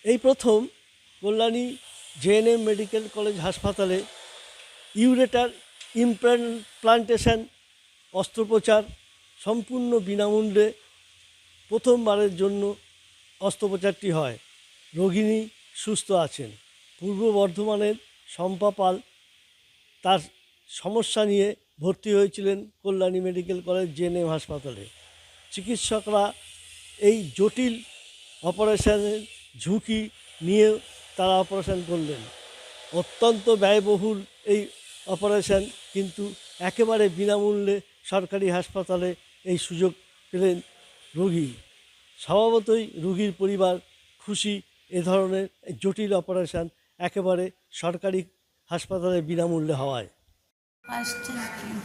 এই প্রথম Kalyani GNM medical college হাসপাতালে ইউরেটার ইমপ্লান্টেশন অস্ত্রোপচার সম্পূর্ণ বিনামূল্যে প্রথমবারের জন্য অস্ত্রোপচারটি হয়। রোগিণী সুস্থ আছেন। পূর্ব বর্ধমানের শম্পা পাল তার সমস্যা নিয়ে ভর্তি হয়েছিলেন কল্যাণী মেডিকেল কলেজ জেএনএম হাসপাতালে। চিকিৎসকরা এই জটিল অপারেশনের ঝুঁকি নিয়ে তারা অপারেশন করলেন। অত্যন্ত ব্যয়বহুল এই অপারেশন, কিন্তু একেবারে বিনামূল্যে সরকারি হাসপাতালে এই সুযোগ পেলেন রোগী। স্বভাবতই রোগীর পরিবার খুশি এ ধরনের জটিল অপারেশন একেবারে সরকারি হাসপাতালে বিনামূল্যে হওয়ায়। ফার্স্টে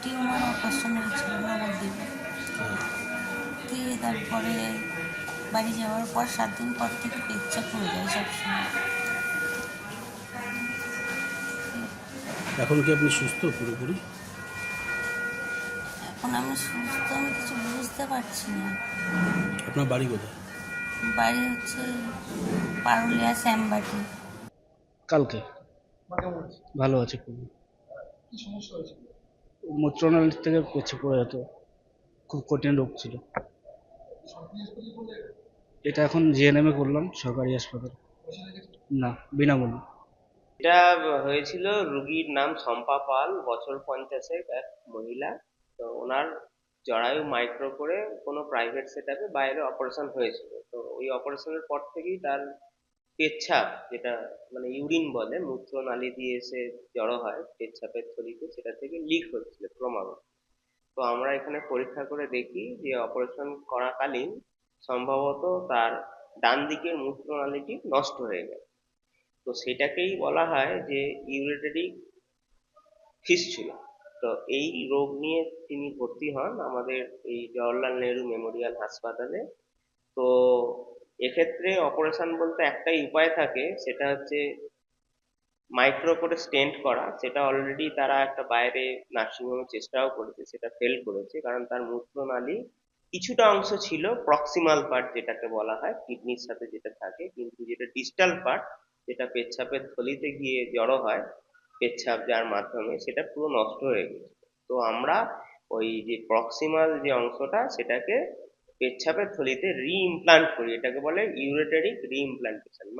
টিউমার অপারেশন হয়েছিল নবদ্বীপে। দিয়ে তারপরে বাড়ি যাওয়ার পর 7 দিন পর থেকে পেচ্ছাপ হয়ে যায় সবসময়। এখন কি আপনি সুস্থ পুরোপুরি? এখন আমি সুস্থ, আমি কিছু বুঝতে পারছি না। আপনার বাড়ি কোথায়? বাড়ি হচ্ছে পারুলিয়া শ্যামবাটি। কালকে ভালো আছে খুব। মূত্রনালী থেকে পেছে পড়ে যেত, খুব কঠিন রোগ ছিল। এটা এখন জিএনএম করলাম সরকারি হাসপাতাল। না, বিনামূল্যে। এটা হয়েছিল, রুগীর নাম শম্পা পাল, বছর 50 এক মহিলা। তো ওনার জরায়ু মাইক্রো করে কোনো প্রাইভেট সেট আপে বাইরে অপারেশন হয়েছিল। তো ওই অপারেশনের পর থেকেই তার পেচ্ছাপ, যেটা মানে ইউরিন বলে, মূত্রনালী দিয়ে এসে জড়ো হয় পেচ্ছাপের থলিতে, সেটা থেকে লিক হচ্ছিল ক্রমাগত। তো আমরা এখানে পরীক্ষা করে দেখি যে অপারেশন করাকালীন সম্ভবত তার ডান দিকের মূত্রনালীটি নষ্ট হয়ে গেছে। তো সেটাকেই বলা হয় যে ইউরেটারি ফিস্চুলা। তো এই রোগ নিয়ে তিনি ভর্তি হন আমাদের এই জওহরলাল নেহরু মেমোরিয়াল হাসপাতালে। তো এক্ষেত্রে অপারেশন বলতে একটাই উপায় থাকে, সেটা হচ্ছে মাইক্রো করে স্টেন্ট করা। সেটা অলরেডি তারা একটা বাইরে নার্সিংহোমে চেষ্টাও করেছে, সেটা ফেল করেছে, কারণ তার মূত্রনালী কিছুটা অংশ ছিল প্রক্সিমাল পার্ট যেটাকে বলা হয় কিডনির সাথে যেটা থাকে, কিন্তু যেটা ডিস্টাল পার্ট, যেটা পেচ্ছাপের থলিতে গিয়ে জড়ো হয় পেচ্ছাপ যার মাধ্যমে, সেটা পুরো নষ্ট হয়ে গেছে। তো আমরা ওই যে প্রক্সিমাল যে অংশটা, সেটাকে পেচ্ছাপের থলিতে রি ইমপ্লান্ট করি, এটাকে বলে ইউরেটারিক রি ইমপ্লান্টেশন।